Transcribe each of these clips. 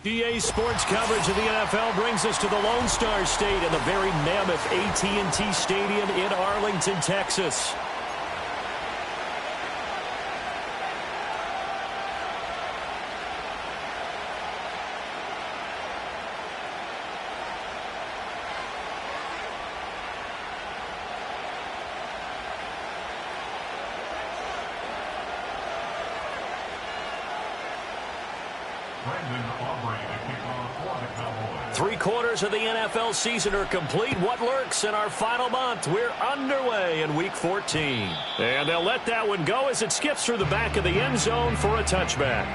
EA Sports coverage of the NFL brings us to the Lone Star State and the very mammoth AT&T Stadium in Arlington, Texas. Three-quarters of the NFL season are complete. What lurks in our final month? We're underway in Week 14. And they'll let that one go as it skips through the back of the end zone for a touchback.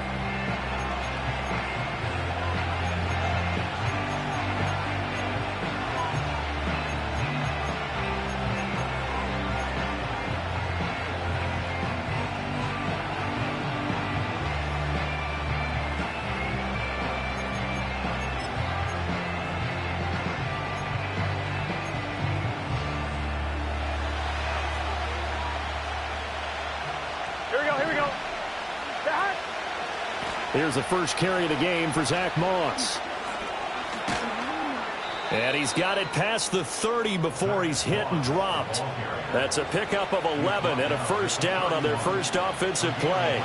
Here's the first carry of the game for Zach Moss. And he's got it past the 30 before he's hit and dropped. That's a pickup of 11 and a first down on their first offensive play.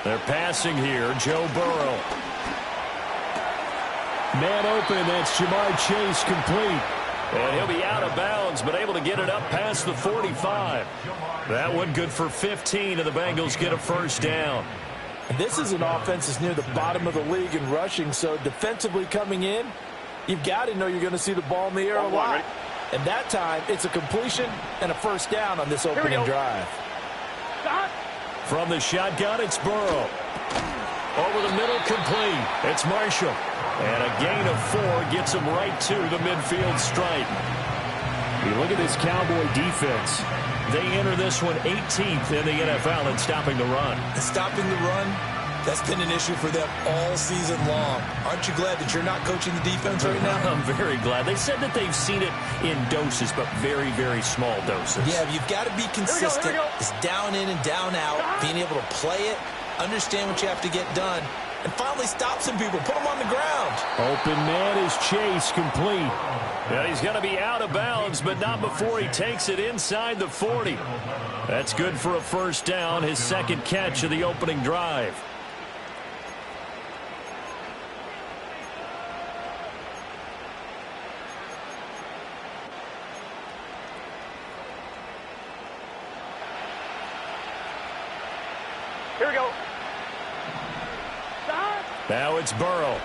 They're passing here. Joe Burrow. Man open. That's Jamar Chase complete. And he'll be out of bounds, but able to get it up past the 45. That one good for 15, and the Bengals get a first down. And this is an offense that's near the bottom of the league in rushing, so defensively coming in, you've got to know you're going to see the ball in the air a lot. And that time, it's a completion and a first down on this opening drive. From the shotgun, it's Burrow. Over the middle, complete. It's Marshall. And a gain of 4 gets him right to the midfield stripe. You look at this Cowboy defense. They enter this one 18th in the NFL in stopping the run. Stopping the run, that's been an issue for them all season long. Aren't you glad that you're not coaching the defense right now? I'm very glad. They said that they've seen it in doses, but very, very small doses. Yeah, you've got to be consistent. It's down in and down out, being able to play it, understand what you have to get done, and finally stop some people, put them on the ground. Open man is Chase, complete. Yeah, he's going to be out of bounds, but not before he takes it inside the 40. That's good for a first down, his second catch of the opening drive. Here we go. Now it's Burrow.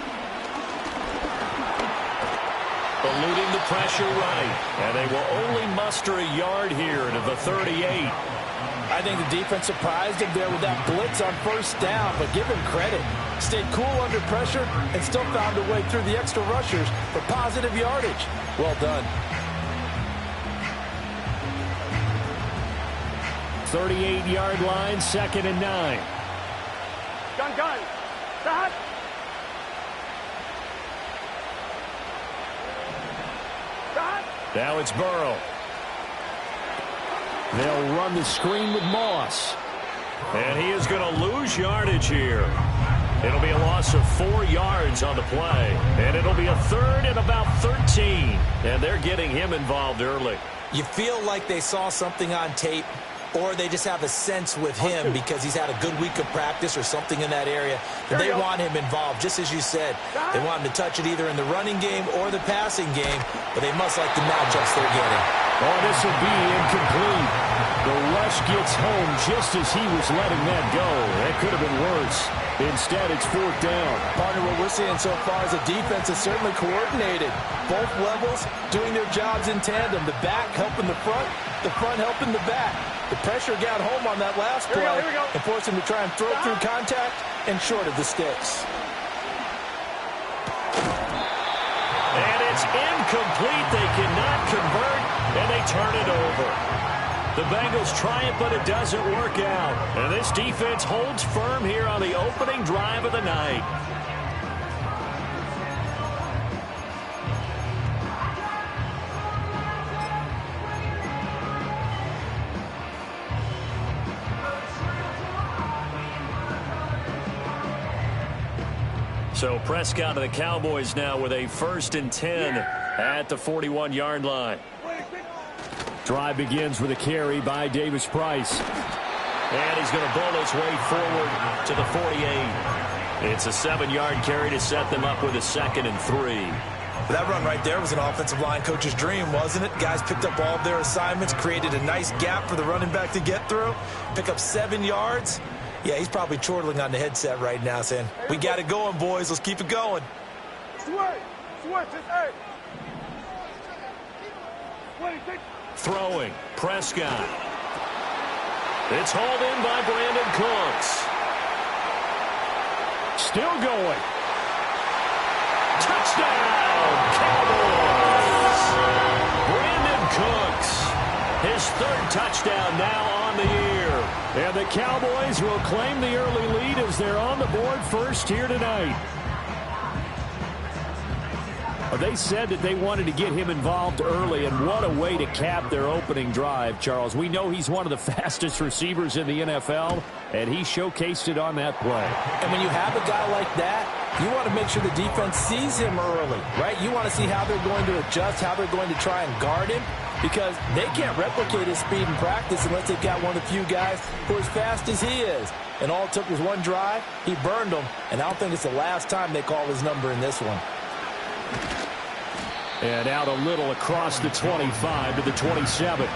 Eluding the pressure right. And they will only muster a yard here to the 38. I think the defense surprised him there with that blitz on first down, but give him credit. Stayed cool under pressure and still found a way through the extra rushers for positive yardage. Well done. 38-yard line, 2nd and 9. Gun. Stop. Now it's Burrow. They'll run the screen with Moss. And he is going to lose yardage here. It'll be a loss of 4 yards on the play. And it'll be a 3rd and about 13. And they're getting him involved early. You feel like they saw something on tape, or they just have a sense with him because he's had a good week of practice or something in that area. They want him involved, just as you said. They want him to touch it either in the running game or the passing game, but they must like the matchups they're getting. Oh, this will be incomplete. The rush gets home just as he was letting that go. That could have been worse. Instead, it's 4th down. Partner, what we're seeing so far is a defense is certainly coordinated. Both levels doing their jobs in tandem. The back helping the front helping the back. The pressure got home on that last play and forced him to try and throw through contact and short of the sticks. And it's incomplete. They cannot convert, and they turn it over. The Bengals try it, but it doesn't work out. And this defense holds firm here on the opening drive of the night. So Prescott of the Cowboys now with a 1st and 10 at the 41-yard line. Drive begins with a carry by Davis Price. And he's going to bowl his way forward to the 48. It's a 7-yard carry to set them up with a 2nd and 3. That run right there was an offensive line coach's dream, wasn't it? Guys picked up all of their assignments, created a nice gap for the running back to get through, pick up 7 yards. Yeah, he's probably chortling on the headset right now saying, we got it going, boys. Let's keep it going. Throwing, Prescott. It's hauled in by Brandon Cooks. Still going. Touchdown, Cowboys! Brandon Cooks, his 3rd touchdown now on the year. And the Cowboys will claim the early lead as they're on the board first here tonight. They said that they wanted to get him involved early, and what a way to cap their opening drive, Charles. We know he's one of the fastest receivers in the NFL, and he showcased it on that play. And when you have a guy like that, you want to make sure the defense sees him early, right? You want to see how they're going to adjust, how they're going to try and guard him, because they can't replicate his speed in practice unless they've got one of the few guys who are as fast as he is. And all it took was one drive. He burned them, and I don't think it's the last time they call his number in this one. And out a little across the 25 to the 27.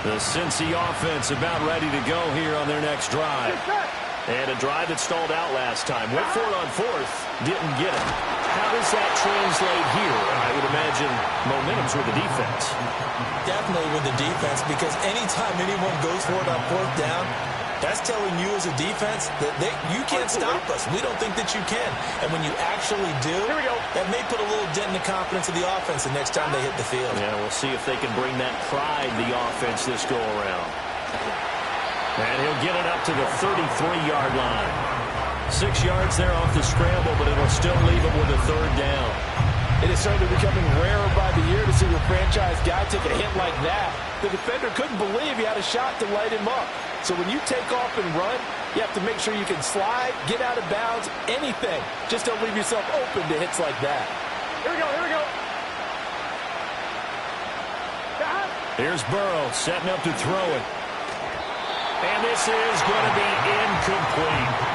The Cincy offense about ready to go here on their next drive. And a drive that stalled out last time. Went for it on 4th, didn't get it. How does that translate here? I would imagine momentum's with the defense. Definitely with the defense, because anytime anyone goes for it on 4th down, that's telling you as a defense that you can't stop us. We don't think that you can. And when you actually do, that may put a little dent in the confidence of the offense the next time they hit the field. Yeah, we'll see if they can bring that pride to the offense this go-around. And he'll get it up to the 33-yard line. 6 yards there off the scramble, but it'll still leave him with a 3rd down. It is certainly becoming rarer by the year to see a franchise guy take a hit like that. The defender couldn't believe he had a shot to light him up. So when you take off and run, you have to make sure you can slide, get out of bounds, anything. Just don't leave yourself open to hits like that. Here we go, here we go. Here's Burrow setting up to throw it. And this is going to be incomplete.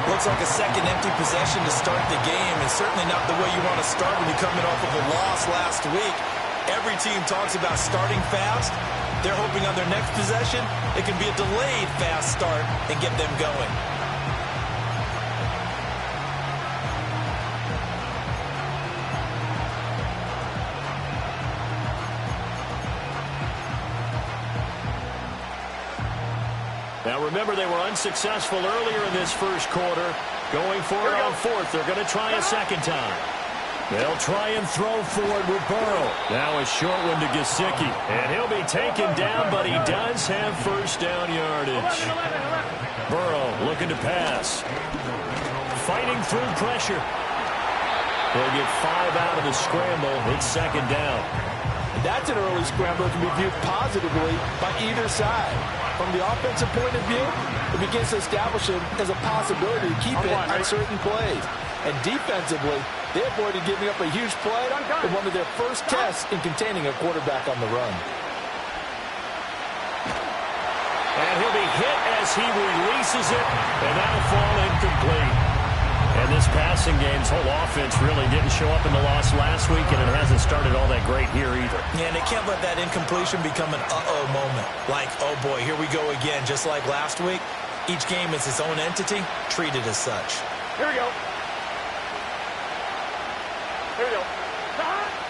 Looks like a second empty possession to start the game, and certainly not the way you want to start when you're coming off of a loss last week. Every team talks about starting fast. They're hoping on their next possession, it can be a delayed fast start and get them going. Now remember, they were unsuccessful earlier in this first quarter. Going for it on 4th. They're going to try a 2nd time. They'll try and throw forward with Burrow. Now a short one to Gesicki. And he'll be taken down, but he does have 1st down yardage. Burrow looking to pass. Fighting through pressure. They'll get 5 out of the scramble. It's 2nd down. That's an early scramble that can be viewed positively by either side. From the offensive point of view, it begins to establish it as a possibility to keep it on certain plays. And defensively, they avoided giving up a huge play in one of their first tests in containing a quarterback on the run. And he'll be hit as he releases it, and that'll fall incomplete. And this passing game's whole offense really didn't show up in the loss last week, and it hasn't started all that great here either. Yeah, and they can't let that incompletion become an uh-oh moment. Like, oh boy, here we go again, just like last week. Each game is its own entity, treated as such. Here we go. Here we go.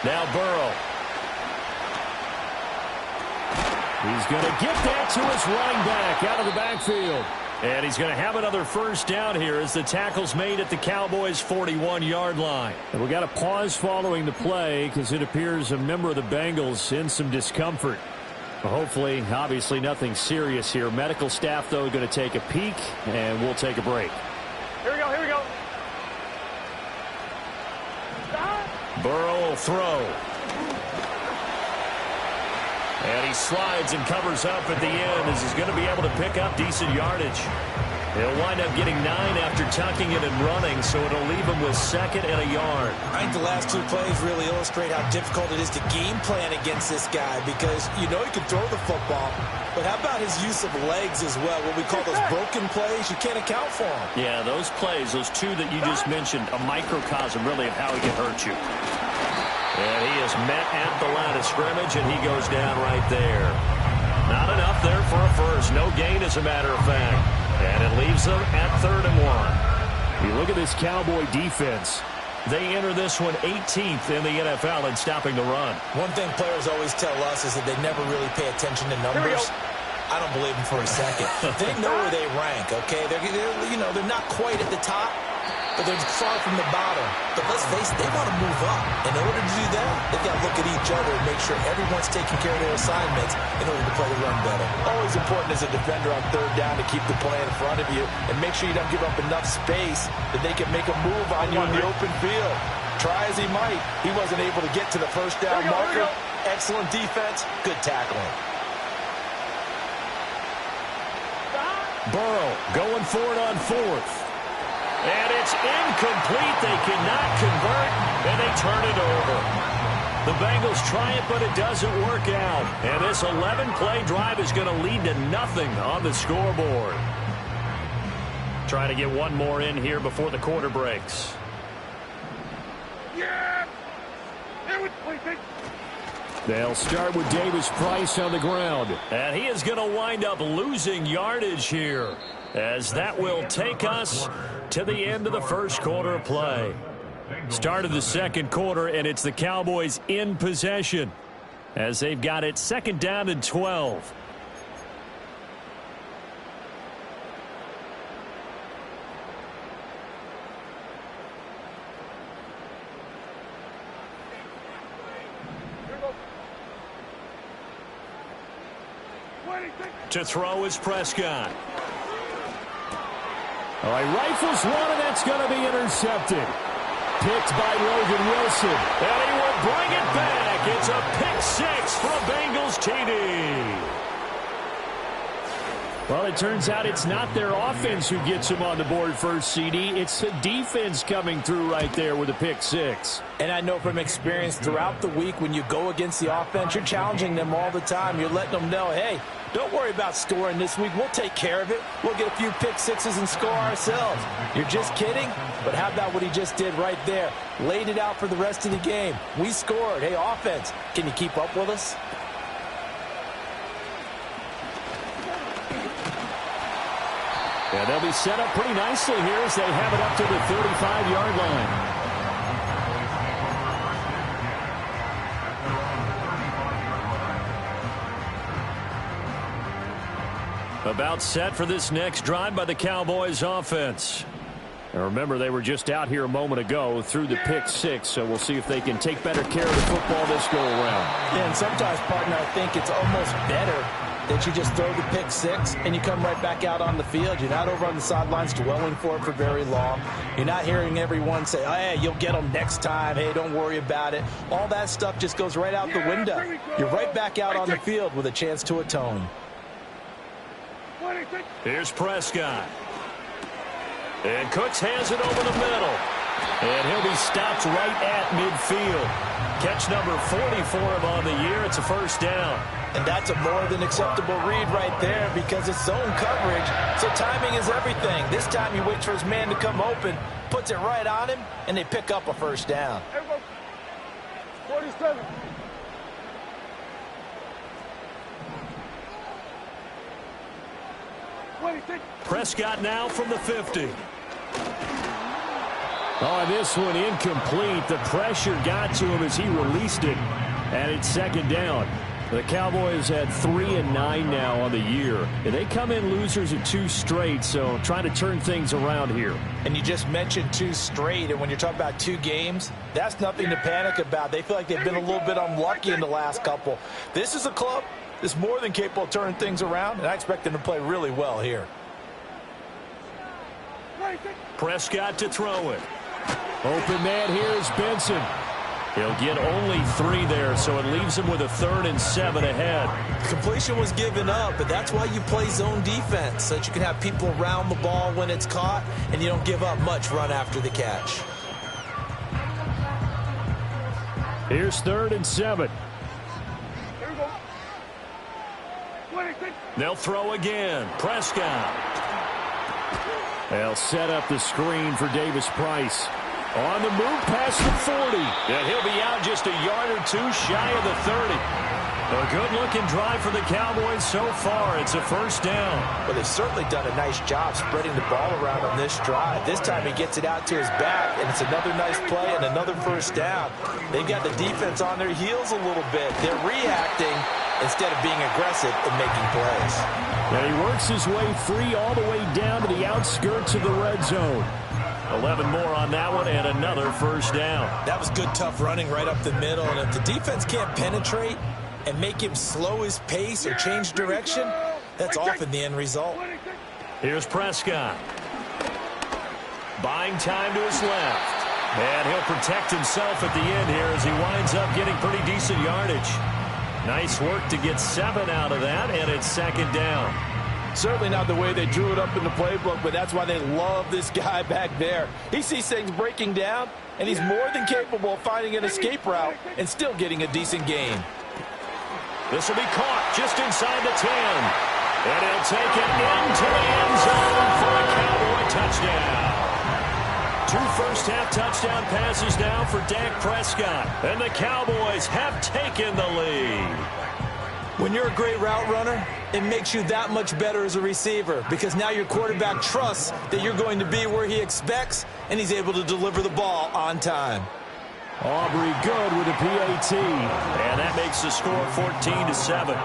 Now Burrow. He's going to get that to his running back out of the backfield. And he's going to have another 1st down here as the tackle's made at the Cowboys' 41-yard line. And we got a pause following the play because it appears a member of the Bengals in some discomfort. Hopefully, obviously, nothing serious here. Medical staff, though, going to take a peek, and we'll take a break. Here we go, here we go. Burrow will throw. And he slides and covers up at the end as he's going to be able to pick up decent yardage. He'll wind up getting 9 after tucking it and running, so it'll leave him with 2nd and a yard. I think the last 2 plays really illustrate how difficult it is to game plan against this guy because you know he can throw the football, but how about his use of legs as well? What we call those broken plays, you can't account for them. Yeah, those plays, those 2 that you just mentioned, a microcosm really of how he can hurt you. And he is met at the line of scrimmage, and he goes down right there. Not enough there for a first. No gain, as a matter of fact. And it leaves them at 3rd and 1. You look at this Cowboy defense. They enter this one 18th in the NFL in stopping the run. One thing players always tell us is that they never really pay attention to numbers. I don't believe them for a second. They know where they rank, okay? They're not quite at the top, but they're far from the bottom. But let's face it, they want to move up. In order to do that, they've got to look at each other and make sure everyone's taking care of their assignments in order to play the run better. Always important as a defender on 3rd down to keep the play in front of you and make sure you don't give up enough space that they can make a move on you in the open field. Try as he might, he wasn't able to get to the 1st down marker. Excellent defense, good tackling. Burrow going for it on 4th. And it's incomplete. They cannot convert, and they turn it over. The Bengals try it, but it doesn't work out. And this 11-play drive is going to lead to nothing on the scoreboard. Trying to get one more in here before the quarter breaks. Yeah! They'll start with Davis Price on the ground. And he is going to wind up losing yardage here, as that will take us to the end of the 1st quarter of play. Start of the 2nd quarter, and it's the Cowboys in possession as they've got it 2nd down and 12. To throw is Prescott. All right, rifles one, and that's going to be intercepted. Picked by Logan Wilson. And he will bring it back. It's a pick 6 from Bengals TD. Well, it turns out it's not their offense who gets them on the board first, CD. It's the defense coming through right there with a pick 6. And I know from experience throughout the week when you go against the offense, you're challenging them all the time. You're letting them know, hey, don't worry about scoring this week. We'll take care of it. We'll get a few pick 6s and score ourselves. You're just kidding? But how about what he just did right there? Laid it out for the rest of the game. We scored. Hey, offense, can you keep up with us? And they'll be set up pretty nicely here as they have it up to the 35-yard line. About set for this next drive by the Cowboys offense. Now remember, they were just out here a moment ago through the pick 6, so we'll see if they can take better care of the football this go around. Yeah, and sometimes, partner, I think it's almost better that you just throw the pick 6 and you come right back out on the field. You're not over on the sidelines dwelling for it for very long. You're not hearing everyone say, oh, hey, you'll get them next time. Hey, don't worry about it. All that stuff just goes right out the window. You're right back out on the field with a chance to atone. Here's Prescott. And Cooks has it over the middle. And he'll be stopped right at midfield. Catch number 40 for him on the year. It's a 1st down. And that's a more than acceptable read right there because it's zone coverage, so timing is everything. This time he waits for his man to come open, puts it right on him, and they pick up a 1st down. 47. Prescott now from the 50. Oh, this one incomplete. The pressure got to him as he released it, and it's 2nd down. The Cowboys had 3-9 now on the year, and they come in losers of 2 straight, so trying to turn things around here. And you just mentioned 2 straight, and when you're talking about 2 games, that's nothing to panic about. They feel like they've been a little bit unlucky in the last couple. This is a club that's more than capable of turning things around, and I expect them to play really well here. Prescott to throw it. Open man here is Benson. He'll get only 3 there, so it leaves him with a 3rd and 7 ahead. Completion was given up, but that's why you play zone defense, so that you can have people around the ball when it's caught, and you don't give up much run after the catch. Here's 3rd and 7. Here we go. 26. They'll throw again. Prescott. They'll set up the screen for Davis Price. On the move past the 40. And he'll be out just a yard or 2 shy of the 30. A good-looking drive for the Cowboys so far. It's a 1st down. Well, they've certainly done a nice job spreading the ball around on this drive. This time he gets it out to his back, and it's another nice play and another 1st down. They've got the defense on their heels a little bit. They're reacting instead of being aggressive and making plays. And he works his way free all the way down to the outskirts of the red zone. 11 more on that one and another 1st down. That was good, tough running right up the middle. And if the defense can't penetrate and make him slow his pace or change direction, that's often the end result. Here's Prescott. Buying time to his left. And he'll protect himself at the end here as he winds up getting pretty decent yardage. Nice work to get 7 out of that, and it's 2nd down. Certainly not the way they drew it up in the playbook, but that's why they love this guy back there. He sees things breaking down, and he's more than capable of finding an escape route and still getting a decent gain. This will be caught just inside the 10. And he'll take it into the end zone for a Cowboy touchdown. 2 first-half touchdown passes now for Dak Prescott. And the Cowboys have taken the lead. When you're a great route runner, it makes you that much better as a receiver because now your quarterback trusts that you're going to be where he expects, and he's able to deliver the ball on time. Aubrey good with a PAT, and that makes the score 14-7.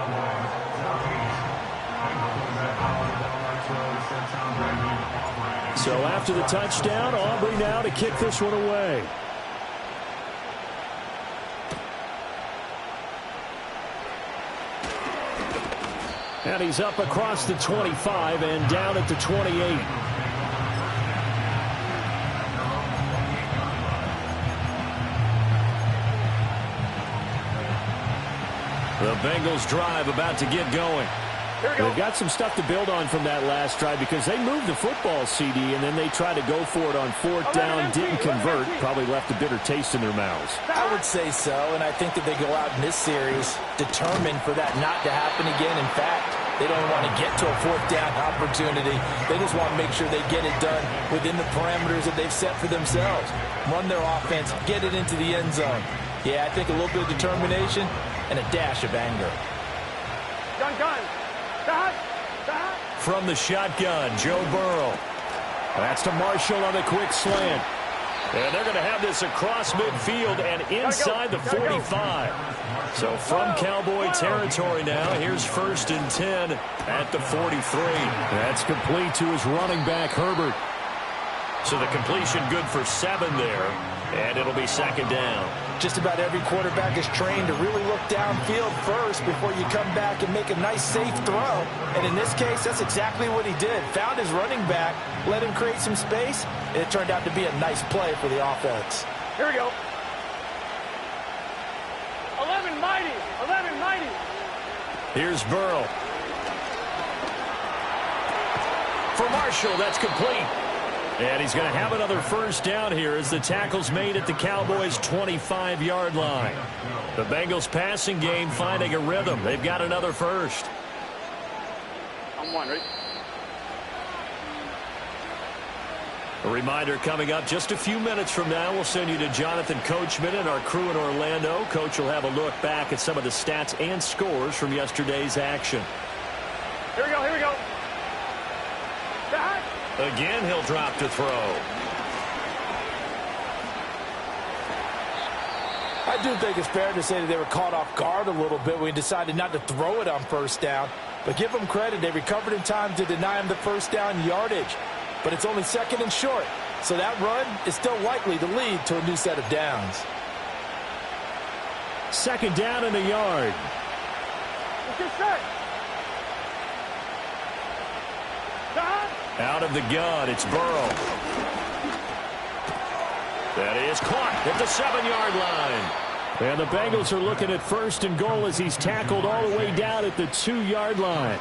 So after the touchdown, Aubrey now to kick this one away. And he's up across the 25 and down at the 28. The Bengals drive about to get going. They've got some stuff to build on from that last drive because they moved the football, CD, and then they tried to go for it on 4th down, didn't convert, probably left a bitter taste in their mouths. I would say so, and I think that they go out in this series determined for that not to happen again. In fact, they don't want to get to a 4th down opportunity. They just want to make sure they get it done within the parameters that they've set for themselves. Run their offense, get it into the end zone. Yeah, I think a little bit of determination and a dash of anger. Gun. From the shotgun, Joe Burrow. That's to Marshall on the quick slant. And they're going to have this across midfield and inside the 45. So from Cowboy territory now, here's 1st and 10 at the 43. That's complete to his running back, Herbert. So the completion good for 7 there, and it'll be 2nd down. Just about every quarterback is trained to really look downfield first before you come back and make a nice, safe throw. And in this case, that's exactly what he did. Found his running back, let him create some space, and it turned out to be a nice play for the offense. Here we go. 11 mighty. Here's Burrow. For Marshall, that's complete. And he's going to have another 1st down here as the tackle's made at the Cowboys' 25-yard line. The Bengals passing game finding a rhythm. They've got another 1st. I'm one, right? A reminder coming up just a few minutes from now. We'll send you to Jonathan Coachman and our crew in Orlando. Coach will have a look back at some of the stats and scores from yesterday's action. Here we go. Again, he'll drop to throw. I do think it's fair to say that they were caught off guard a little bit when we decided not to throw it on 1st down. But give them credit. They recovered in time to deny him the 1st down yardage. But it's only 2nd and short. So that run is still likely to lead to a new set of downs. 2nd down in the yard. Let's get set. Out of the gun, it's Burrow. That is caught at the 7-yard line. And the Bengals are looking at 1st and goal as he's tackled all the way down at the 2-yard line.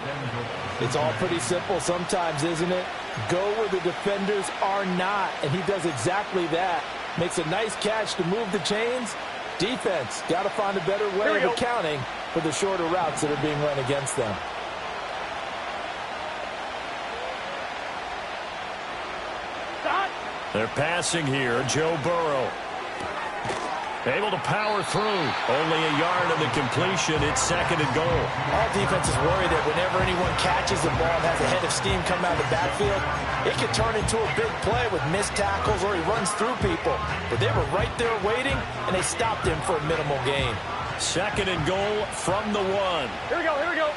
It's all pretty simple sometimes, isn't it? Go where the defenders are not, and he does exactly that. Makes a nice catch to move the chains. Defense, got to find a better way of accounting for the shorter routes that are being run against them. They're passing here. Joe Burrow. Able to power through. Only a yard on the completion. It's 2nd and goal. All defenses worry that whenever anyone catches the ball and has a head of steam come out of the backfield, it could turn into a big play with missed tackles or he runs through people. But they were right there waiting, and they stopped him for a minimal gain. 2nd and goal from the 1. Here we go, here we go.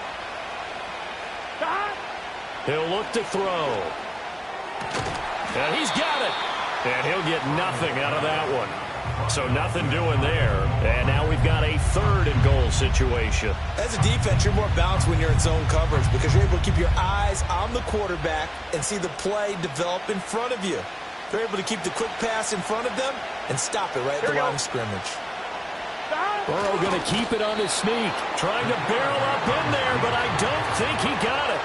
He'll look to throw. And he's got it. And he'll get nothing out of that one. So nothing doing there. And now we've got a 3rd and goal situation. As a defense, you're more balanced when you're in zone coverage because you're able to keep your eyes on the quarterback and see the play develop in front of you. They're able to keep the quick pass in front of them and stop it right at the line of scrimmage. Burrow going to keep it on the sneak. Trying to barrel up in there, but I don't think he got it.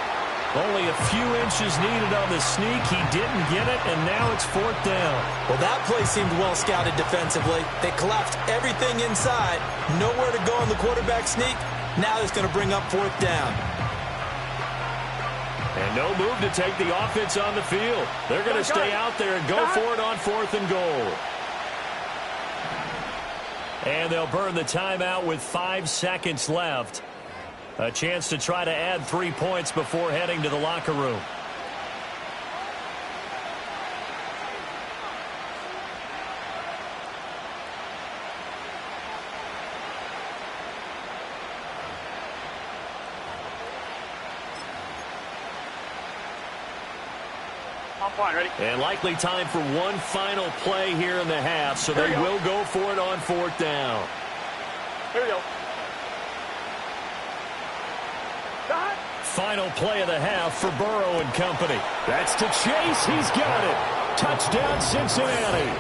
Only a few inches needed on the sneak. He didn't get it, and now it's 4th down. Well, that play seemed well scouted defensively. They collapsed everything inside. Nowhere to go on the quarterback sneak. Now it's going to bring up 4th down. And no move to take the offense on the field. They're going to stay out there and go for it on 4th and goal. And they'll burn the timeout with 5 seconds left. A chance to try to add 3 points before heading to the locker room. I'm fine, ready? And likely time for one final play here in the half, so they will go for it on 4th down. Here we go. Final play of the half for Burrow and company. That's to Chase. He's got it. Touchdown, Cincinnati.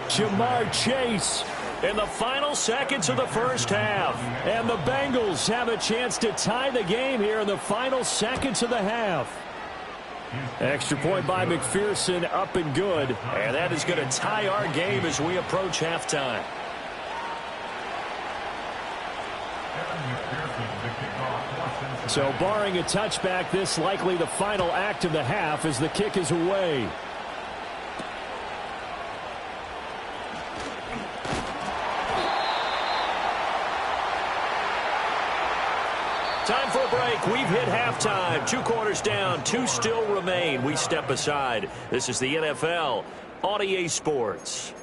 Jamar Chase in the final seconds of the first half. And the Bengals have a chance to tie the game here in the final seconds of the half. Extra point by McPherson, up and good. And that is going to tie our game as we approach halftime. So barring a touchback, this likely the final act of the half as the kick is away. Time for a break. We've hit halftime. 2 quarters down. 2 still remain. We step aside. This is the NFL on EA Sports.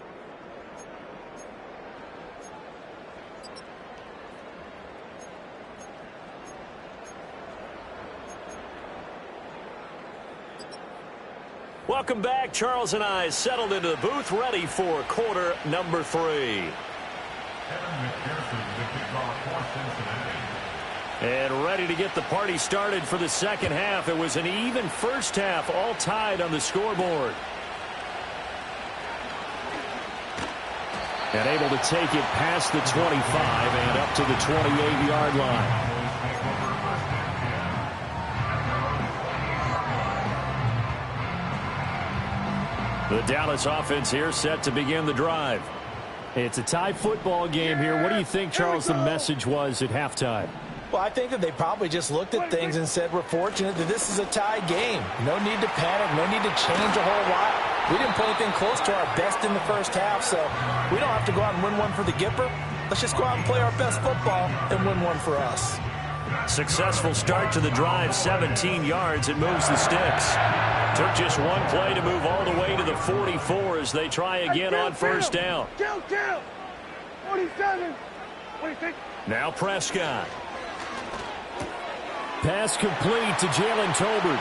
Welcome back. Charles and I settled into the booth, ready for quarter number 3. And ready to get the party started for the second half. It was an even first half, all tied on the scoreboard. And able to take it past the 25 and up to the 28-yard line. The Dallas offense here set to begin the drive. It's a tie football game here. What do you think, Charles, the message was at halftime? Well, I think that they probably just looked at things and said, we're fortunate that this is a tie game. No need to panic. No need to change a whole lot. We didn't play anything close to our best in the first half, so we don't have to go out and win one for the Gipper. Let's just go out and play our best football and win one for us. Successful start to the drive, 17 yards. It moves the sticks. Took just one play to move all the way to the 44 as they try again on first down. 47, 26. Now Prescott. Pass complete to Jalen Tolbert.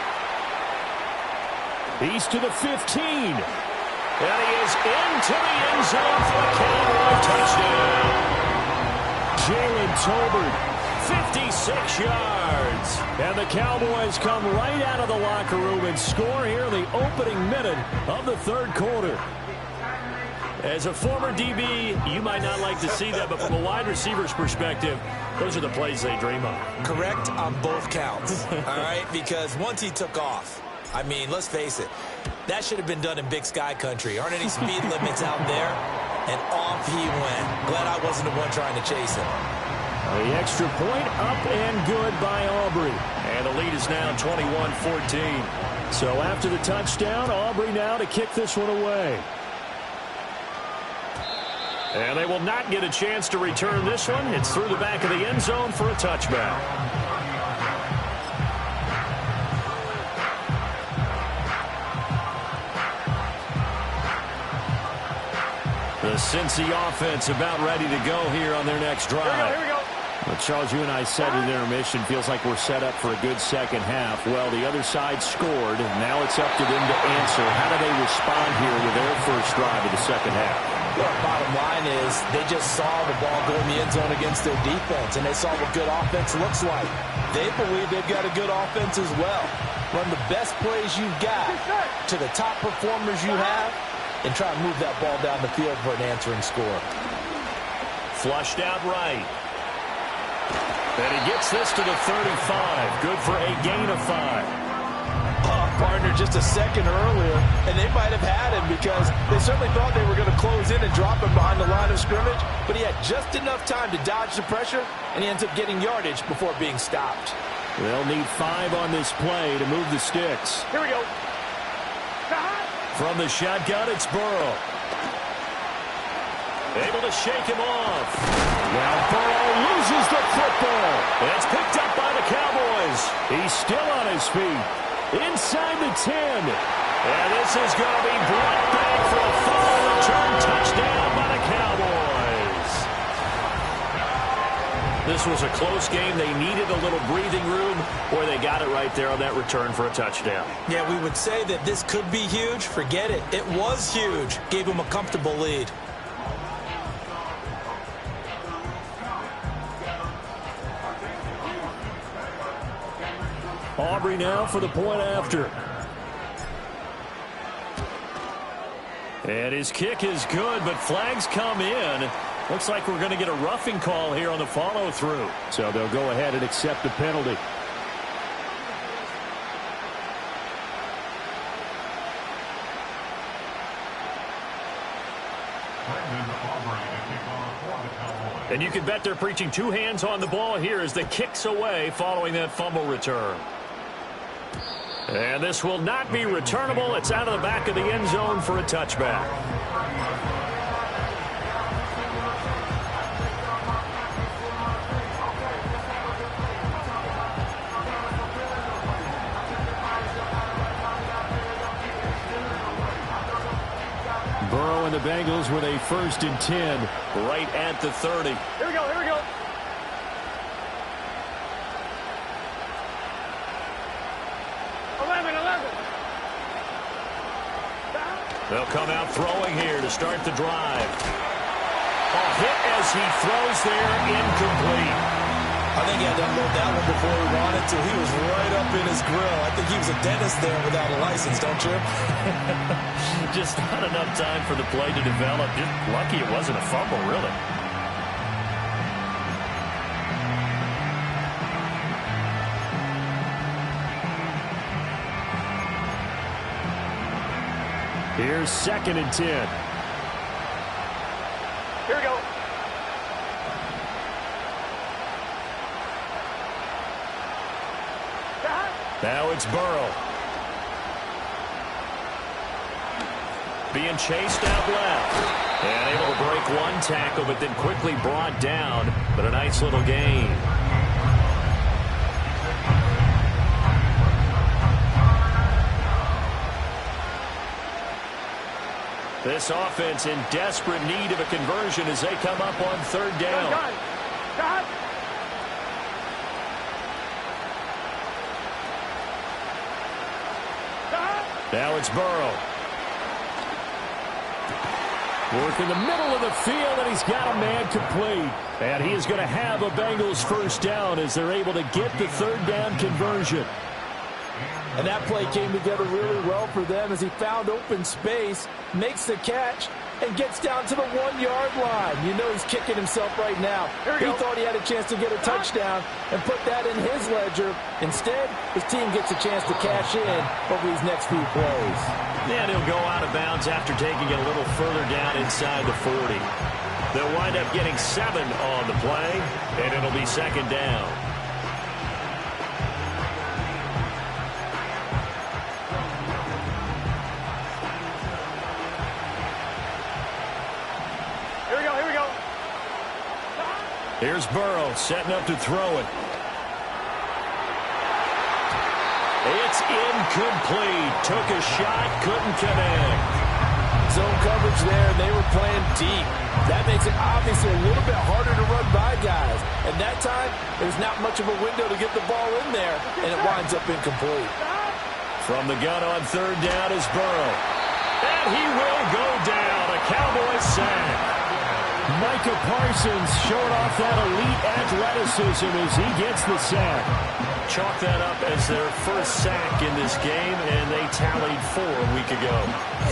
He's to the 15. And he is into the end zone for a Cowboy touchdown. Jalen Tolbert. 56 yards. And the Cowboys come right out of the locker room and score here in the opening minute of the third quarter. As a former DB, you might not like to see that, but from a wide receiver's perspective, those are the plays they dream of. Correct on both counts, all right? Because once he took off, I mean, let's face it, that should have been done in Big Sky country. Aren't any speed limits out there? And off he went. Glad I wasn't the one trying to chase him. The extra point up and good by Aubrey. And the lead is now 21-14. So after the touchdown, Aubrey now to kick this one away. And they will not get a chance to return this one. It's through the back of the end zone for a touchback. The Cincy offense about ready to go here on their next drive. Here we go. Well, Charles, you and I said in intermission, feels like we're set up for a good second half. Well, the other side scored, and now it's up to them to answer. How do they respond here with their first drive of the second half? Well, bottom line is they just saw the ball go in the end zone against their defense, and they saw what good offense looks like. They believe they've got a good offense as well. Run the best plays you've got to the top performers you have, and try to move that ball down the field for an answering score. Flushed out right. And he gets this to the 35. Good for a gain of 5. Partner just a second earlier, and they might have had him because they certainly thought they were going to close in and drop him behind the line of scrimmage, but he had just enough time to dodge the pressure, and he ends up getting yardage before being stopped. They'll need 5 on this play to move the sticks. Here we go. From the shotgun, it's Burrow. Able to shake him off. Now Burrow loses the football. It's picked up by the Cowboys. He's still on his feet. Inside the 10. And this is going to be brought back for a fumble return touchdown by the Cowboys. This was a close game. They needed a little breathing room, or they got it right there on that return for a touchdown. Yeah, we would say that this could be huge. Forget it. It was huge. Gave him a comfortable lead. Aubrey now for the point after. And his kick is good, but flags come in. Looks like we're going to get a roughing call here on the follow-through. So they'll go ahead and accept the penalty. And you can bet they're preaching 2 hands on the ball here as the kick's away following that fumble return. And this will not be returnable. It's out of the back of the end zone for a touchback. Burrow and the Bengals with a 1st and 10 right at the 30. Here we go, here we go. They'll come out throwing here to start the drive. A hit as he throws there, incomplete. I think he had to unload that one before he wanted to. He was right up in his grill. I think he was a dentist there without a license, don't you? Just not enough time for the play to develop. Just lucky it wasn't a fumble, really. Here's 2nd and 10. Here we go. Now it's Burrow. Being chased out left. And able to break one tackle, but then quickly brought down. But a nice little gain. This offense in desperate need of a conversion as they come up on 3rd down. Now it's Burrow. Work in the middle of the field, and he's got a man complete. And he is going to have a Bengals 1st down as they're able to get the 3rd down conversion. And that play came together really well for them as he found open space, makes the catch, and gets down to the 1-yard line. You know he's kicking himself right now. He thought he had a chance to get a touchdown and put that in his ledger. Instead, his team gets a chance to cash in over these next few plays. And he'll go out of bounds after taking it a little further down inside the 40. They'll wind up getting 7 on the play, and it'll be second down. Here's Burrow setting up to throw it. It's incomplete. Took a shot, couldn't connect. Zone coverage there, and they were playing deep. That makes it obviously a little bit harder to run by guys. And that time, there's not much of a window to get the ball in there, and it winds up incomplete. From the gun on third down is Burrow. And he will go down. A Cowboys sack. Micah Parsons showing off that elite athleticism as he gets the sack. Chalk that up as their first sack in this game, and they tallied 4 a week ago.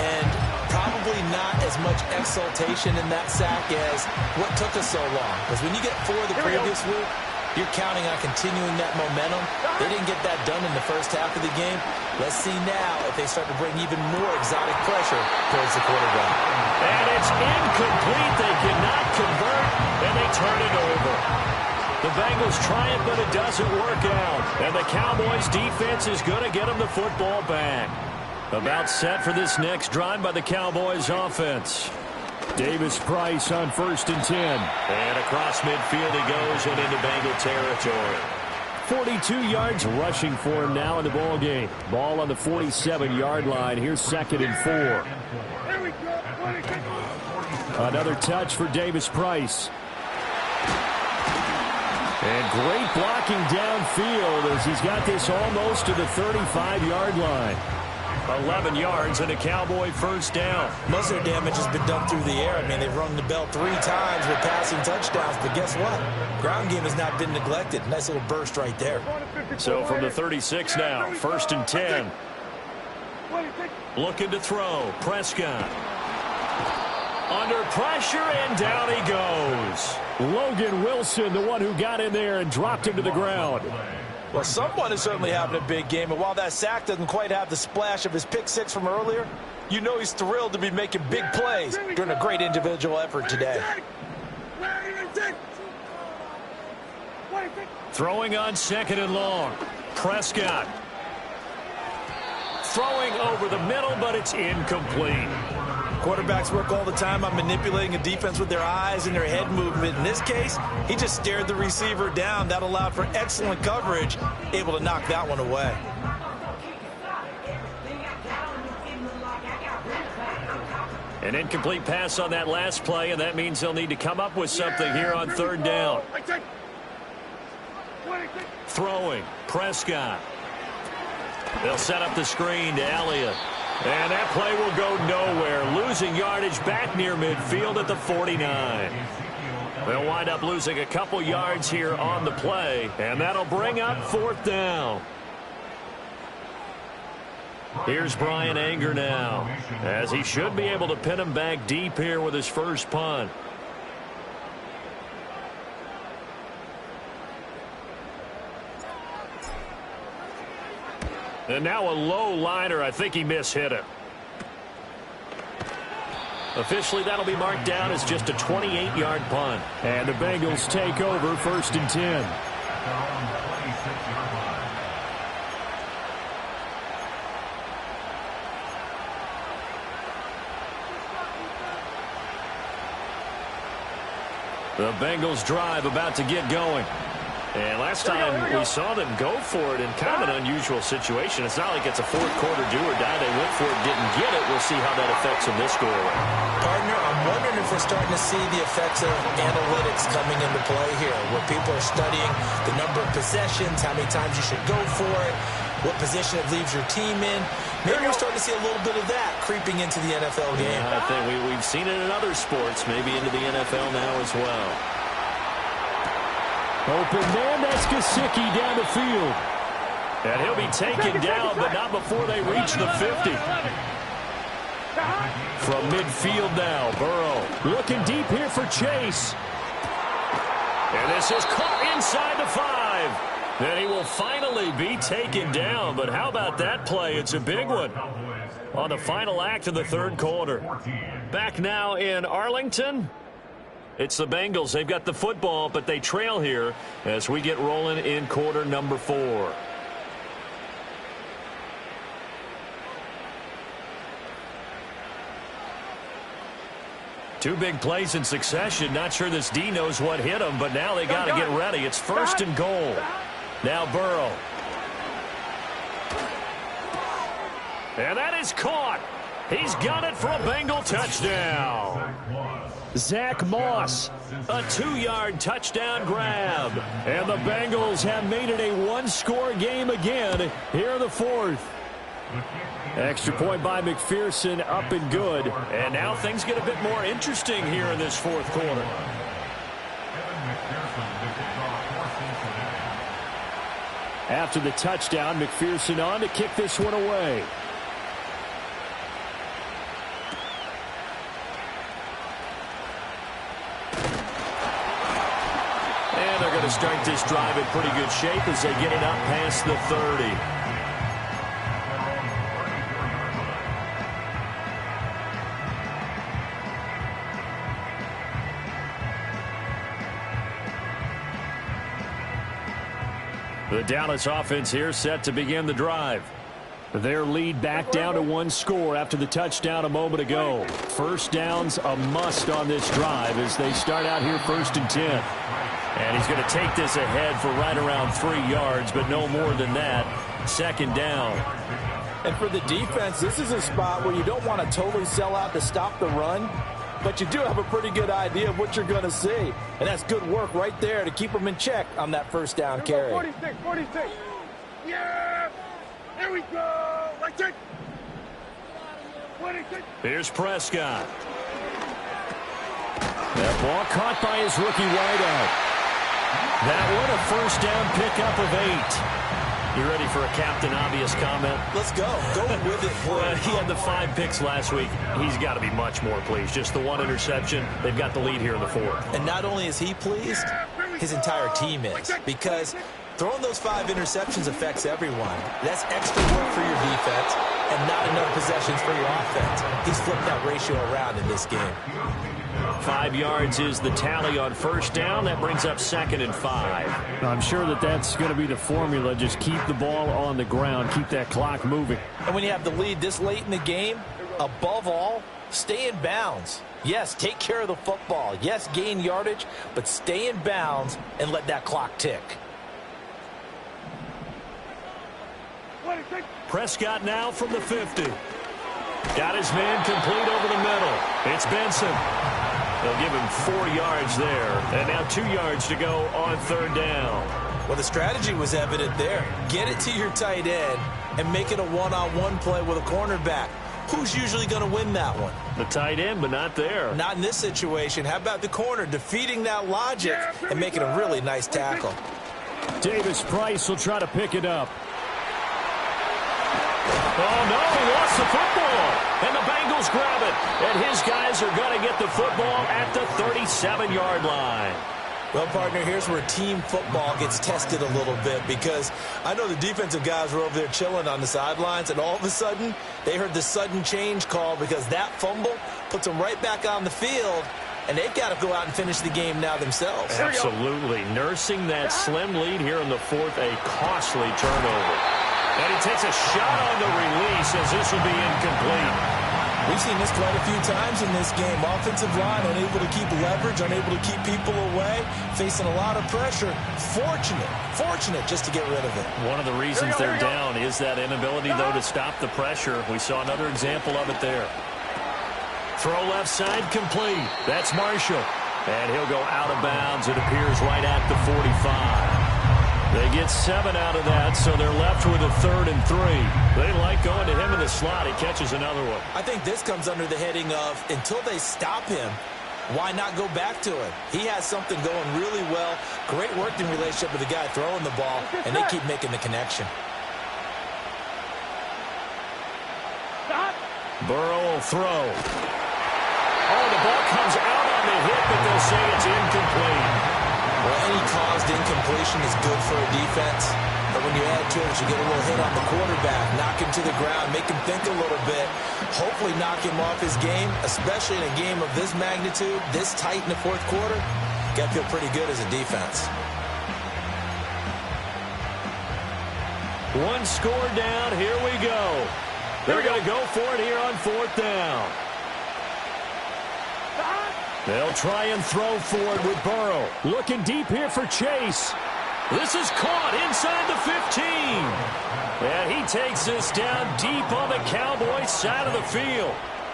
And probably not as much exultation in that sack as what took us so long. Because when you get 4 the previous week, you're counting on continuing that momentum. They didn't get that done in the first half of the game. Let's see now if they start to bring even more exotic pressure towards the quarterback. And it's incomplete. They cannot convert, and they turn it over. The Bengals try it, but it doesn't work out. And the Cowboys' defense is going to get them the football back. About set for this next drive by the Cowboys' offense. Davis Price on 1st and 10. And across midfield he goes and into Bengal territory. 42 yards rushing for him now in the ball game. Ball on the 47-yard line. Here's 2nd and 4. Another touch for Davis Price. And great blocking downfield as he's got this almost to the 35-yard line. 11 yards and a Cowboy first down. Most of their damage has been done through the air. I mean, they've rung the bell 3 times with passing touchdowns, but guess what? Ground game has not been neglected. Nice little burst right there. So from the 36 now, 1st and 10. Looking to throw. Prescott. Under pressure, and down he goes. Logan Wilson, the one who got in there and dropped him to the ground. Well, someone is certainly having a big game, and while that sack doesn't quite have the splash of his pick 6 from earlier, you know he's thrilled to be making big plays during a great individual effort today. Throwing on 2nd and long. Prescott. Throwing over the middle, but it's incomplete. Quarterbacks work all the time on manipulating a defense with their eyes and their head movement. In this case, he just stared the receiver down. That allowed for excellent coverage, able to knock that one away. An incomplete pass on that last play, and that means they'll need to come up with something here on 3rd down. Throwing. Prescott. They'll set up the screen to Elliott. And that play will go nowhere. Losing yardage back near midfield at the 49. They'll wind up losing a couple yards here on the play, and that'll bring up 4th down. Here's Brian Anger now, as he should be able to pin him back deep here with his first punt. And now a low liner. I think he mishit it. Officially, that'll be marked down as just a 28-yard punt. And the Bengals take over 1st and 10. The Bengals drive about to get going. And last time we saw them go for it in kind of an unusual situation. It's not like it's a 4th quarter do or die. They went for it, didn't get it. We'll see how that affects them this go around. Partner, I'm wondering if we're starting to see the effects of analytics coming into play here, where people are studying the number of possessions, how many times you should go for it, what position it leaves your team in. Maybe we're starting to see a little bit of that creeping into the NFL game. Yeah, I think we've seen it in other sports, maybe into the NFL now as well. Open man, that's Gesicki down the field. And he'll be taken down, but not before they reach the 50. From midfield now, Burrow looking deep here for Chase. And this is caught inside the 5. Then he will finally be taken down. But how about that play? It's a big one on the final act of the third quarter. Back now in Arlington. It's the Bengals. They've got the football, but they trail here as we get rolling in quarter number 4. Two big plays in succession. Not sure this D knows what hit him, but now they got to get ready. It's first and goal. Now Burrow. And that is caught. He's got it for a Bengal touchdown. Zach Moss, a 2-yard touchdown grab. And the Bengals have made it a one-score game again here in the fourth. Extra point by McPherson, up and good. And now things get a bit more interesting here in this fourth quarter. After the touchdown, McPherson on to kick this one away. And they're going to start this drive in pretty good shape as they get it up past the 30. The Dallas offense here set to begin the drive. Their lead back down to 1 score after the touchdown a moment ago. First down's a must on this drive as they start out here 1st and 10. And he's going to take this ahead for right around 3 yards, but no more than that. 2nd down. And for the defense, this is a spot where you don't want to totally sell out to stop the run, but you do have a pretty good idea of what you're going to see. And that's good work right there to keep them in check on that first down carry. 46. Yeah! There we go! Right there! 26. Here's Prescott. That ball caught by his rookie wideout. That one a first down pickup of 8. You ready for a Captain Obvious comment? Let's go. Go with it, boy. He had the 5 picks last week. He's got to be much more pleased. Just the 1 interception. They've got the lead here in the 4th. And not only is he pleased, his entire team is. Because throwing those 5 interceptions affects everyone. That's extra work for your defense and not enough possessions for your offense. He's flipped that ratio around in this game. 5 yards is the tally on first down. That brings up 2nd and 5. I'm sure that's going to be the formula. Just keep the ball on the ground. Keep that clock moving. And when you have the lead this late in the game, above all, stay in bounds. Yes, take care of the football. Yes, gain yardage, but stay in bounds and let that clock tick. Prescott now from the 50. Got his man complete over the middle. It's Benson. They'll give him 4 yards there. And now 2 yards to go on 3rd down. Well, the strategy was evident there. Get it to your tight end and make it a one-on-one play with a cornerback. Who's usually going to win that one? The tight end, but not there. Not in this situation. How about the corner defeating that logic and making a really nice tackle? Davis Price will try to pick it up. Oh, no, he lost the football. And the Bengals grab it. And his guys are going to get the football at the 37-yard line. Well, partner, here's where team football gets tested a little bit because I know the defensive guys were over there chilling on the sidelines, and all of a sudden they heard the sudden change call because that fumble puts them right back on the field, and they've got to go out and finish the game now themselves. Absolutely. Nursing that slim lead here in the 4th, a costly turnover. And he takes a shot on the release as this will be incomplete. We've seen this quite a few times in this game. Offensive line unable to keep leverage, unable to keep people away, facing a lot of pressure. Fortunate just to get rid of it. One of the reasons they're down is that inability, though, to stop the pressure. We saw another example of it there. Throw left side complete. That's Marshall. And he'll go out of bounds, it appears, right at the 45. They get 7 out of that, so they're left with a 3rd and 3. They like going to him in the slot. He catches another one. I think this comes under the heading of until they stop him, why not go back to him? He has something going really well. Great working relationship with the guy throwing the ball, and they keep making the connection. Burrow will throw. Oh, the ball comes out on the hit, but they'll say it's incomplete. Well, any caused incompletion is good for a defense. But when you add to it, you get a little hit on the quarterback, knock him to the ground, make him think a little bit, hopefully knock him off his game, especially in a game of this magnitude, this tight in the fourth quarter. Got to feel pretty good as a defense. One score down. Here we go. They're going to go for it here on fourth down. They'll try and throw for it with Burrow. Looking deep here for Chase. This is caught inside the 15. And he takes this down deep on the Cowboys side of the field.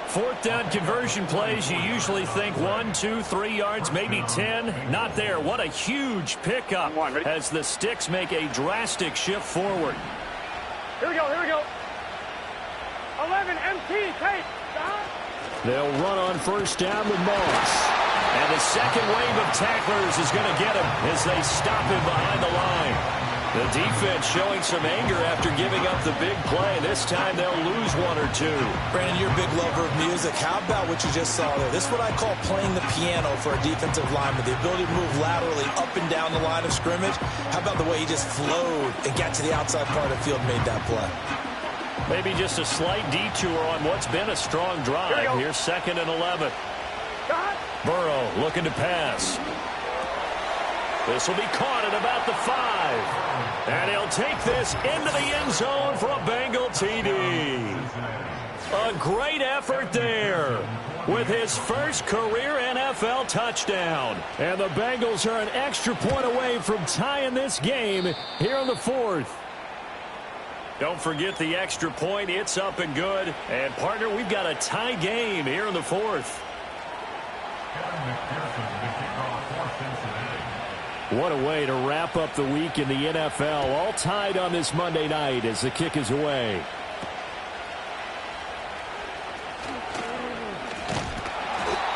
Fourth down conversion plays, you usually think 1, 2, 3 yards, maybe 10. Not there. What a huge pickup as the Sticks make a drastic shift forward. Here we go, here we go. 11, MT, tape. They'll run on first down with Moss. And the second wave of tacklers is going to get him as they stop him behind the line. The defense showing some anger after giving up the big play. This time they'll lose 1 or 2. Brandon, you're a big lover of music. How about what you just saw there? This is what I call playing the piano for a defensive lineman. The ability to move laterally up and down the line of scrimmage. How about the way he just flowed and got to the outside part of the field and made that play? Maybe just a slight detour on what's been a strong drive. Here's 2nd and 11. Burrow looking to pass. This will be caught at about the 5. And he'll take this into the end zone for a Bengal TD. A great effort there with his first career NFL touchdown. And the Bengals are an extra point away from tying this game here in the 4th. Don't forget the extra point. It's up and good. And, partner, we've got a tie game here in the 4th. What a way to wrap up the week in the NFL. All tied on this Monday night as the kick is away.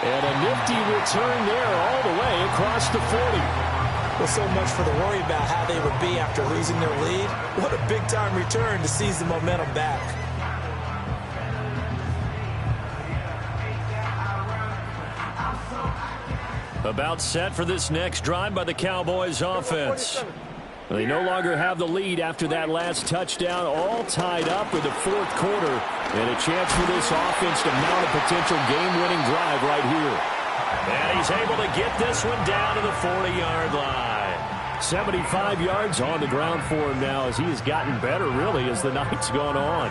And a nifty return there all the way across the 40. Well, so much for the worry about how they would be after losing their lead. What a big-time return to seize the momentum back. About set for this next drive by the Cowboys offense. They no longer have the lead after that last touchdown, all tied up in the 4th quarter. And a chance for this offense to mount a potential game-winning drive right here. And he's able to get this one down to the 40-yard line. 75 yards on the ground for him now as he has gotten better, really, as the night's gone on.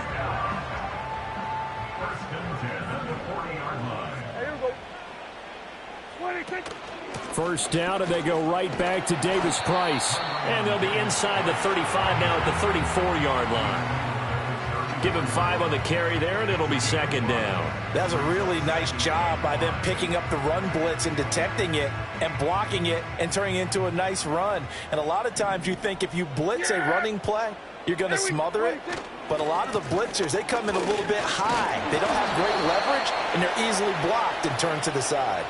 First down, and they go right back to Davis Price. And they'll be inside the 35 now at the 34-yard line. Give him 5 on the carry there, and it'll be 2nd down. That was a really nice job by them picking up the run blitz and detecting it and blocking it and turning it into a nice run. And a lot of times you think if you blitz a running play, you're going to smother it. But a lot of the blitzers, they come in a little bit high. They don't have great leverage, and they're easily blocked and turned to the side.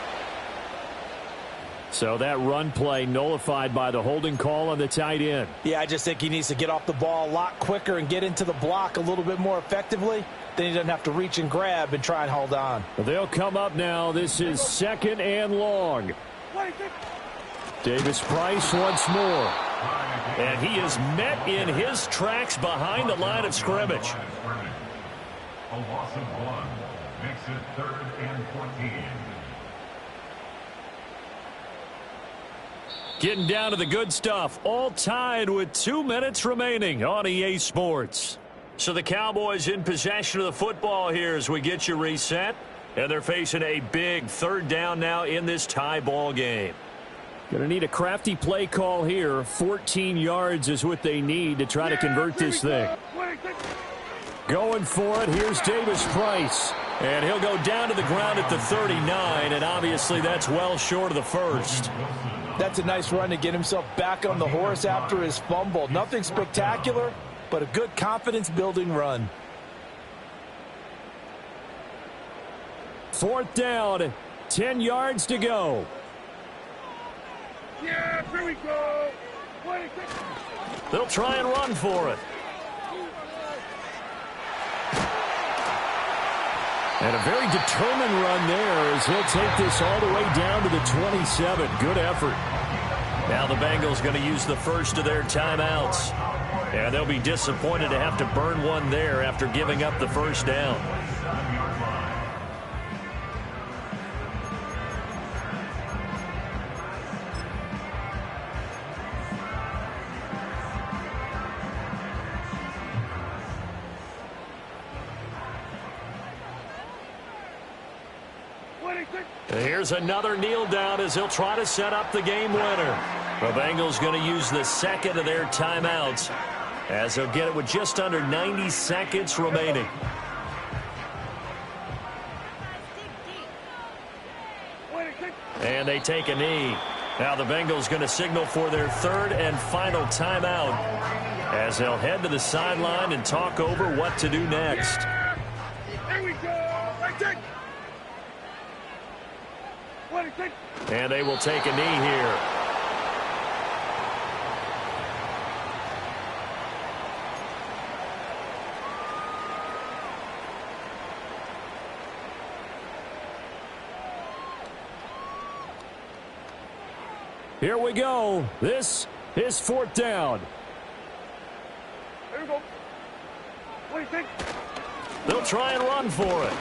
So that run play nullified by the holding call on the tight end. Yeah, I just think he needs to get off the ball a lot quicker and get into the block a little bit more effectively. Then he doesn't have to reach and grab and try and hold on. They'll come up now. This is 2nd and long. Davis Price once more. And he is met in his tracks behind the line of scrimmage. A loss of 1 makes it 3rd and 14. Getting down to the good stuff. All tied with 2 minutes remaining on EA Sports. So the Cowboys in possession of the football here as we get you reset. And they're facing a big 3rd down now in this tie ball game. Going to need a crafty play call here. 14 yards is what they need to try to convert this thing. Going for it. Here's Davis Price. And he'll go down to the ground at the 39. And obviously that's well short of the first. That's a nice run to get himself back on the horse after his fumble. Nothing spectacular, but a good confidence-building run. 4th down, 10 yards to go. Yeah, here we go. They'll try and run for it. And a very determined run there as he'll take this all the way down to the 27. Good effort. Now the Bengals going to use the first of their timeouts. And they'll be disappointed to have to burn one there after giving up the first down. Here's another kneel down as he'll try to set up the game winner. The Bengals going to use the second of their timeouts as they'll get it with just under 90 seconds remaining. And they take a knee. Now the Bengals going to signal for their third and final timeout as they'll head to the sideline and talk over what to do next. Here we go. And they will take a knee here. Here we go. This is fourth down. Here we go. What do you think? They'll try and run for it.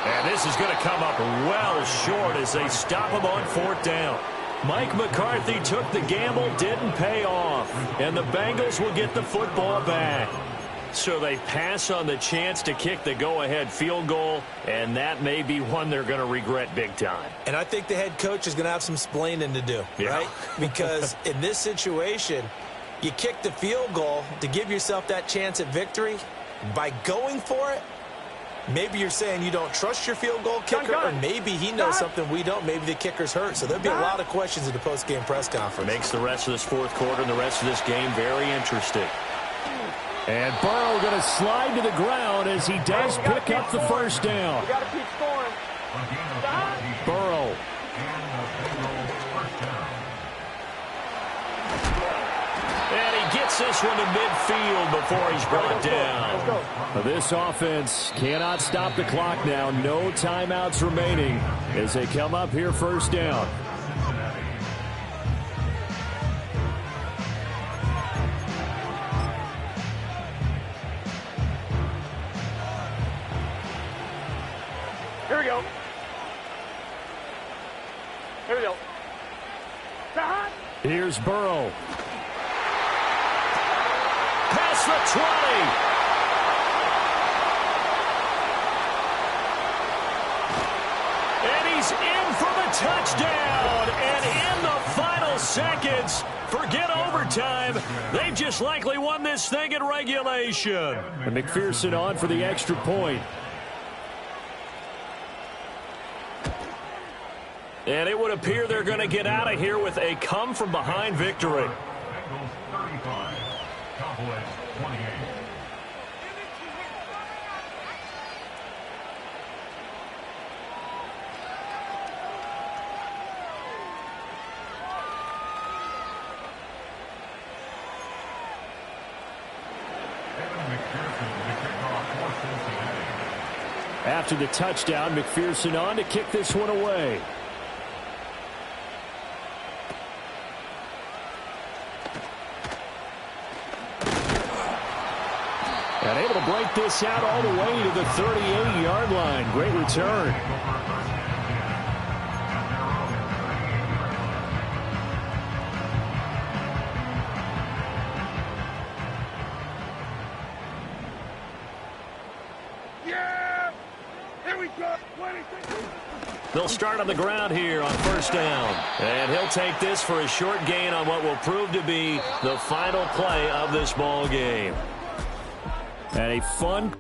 And this is going to come up well short as they stop him on fourth down. Mike McCarthy took the gamble, didn't pay off. And the Bengals will get the football back. So they pass on the chance to kick the go-ahead field goal, and that may be one they're going to regret big time. And I think the head coach is going to have some splaining to do, right? Because in this situation, you kick the field goal to give yourself that chance at victory. By going for it, maybe you're saying you don't trust your field goal kicker, or maybe he knows something we don't. Maybe the kicker's hurt. So there'll be a lot of questions at the post-game press conference. Makes the rest of this fourth quarter and the rest of this game very interesting. And Burrow going to slide to the ground as he does pick up the first down. Got to keep scoring. Burrow. And he gets this one to midfield before he's brought down. This offense cannot stop the clock now. No timeouts remaining as they come up here first down. Here we go. Here we go. Here's Burrow. Past the 20. And he's in for the touchdown. And in the final seconds, forget overtime. They've just likely won this thing in regulation. And McPherson on for the extra point. And it would appear they're going to get out of here with a come-from-behind victory. Bengals 35, Cowboys 28. After the touchdown, McPherson on to kick this one away. And able to break this out all the way to the 38-yard line. Great return. Yeah! Here we go. They'll start on the ground here on first down. And he'll take this for a short gain on what will prove to be the final play of this ball game. And a fun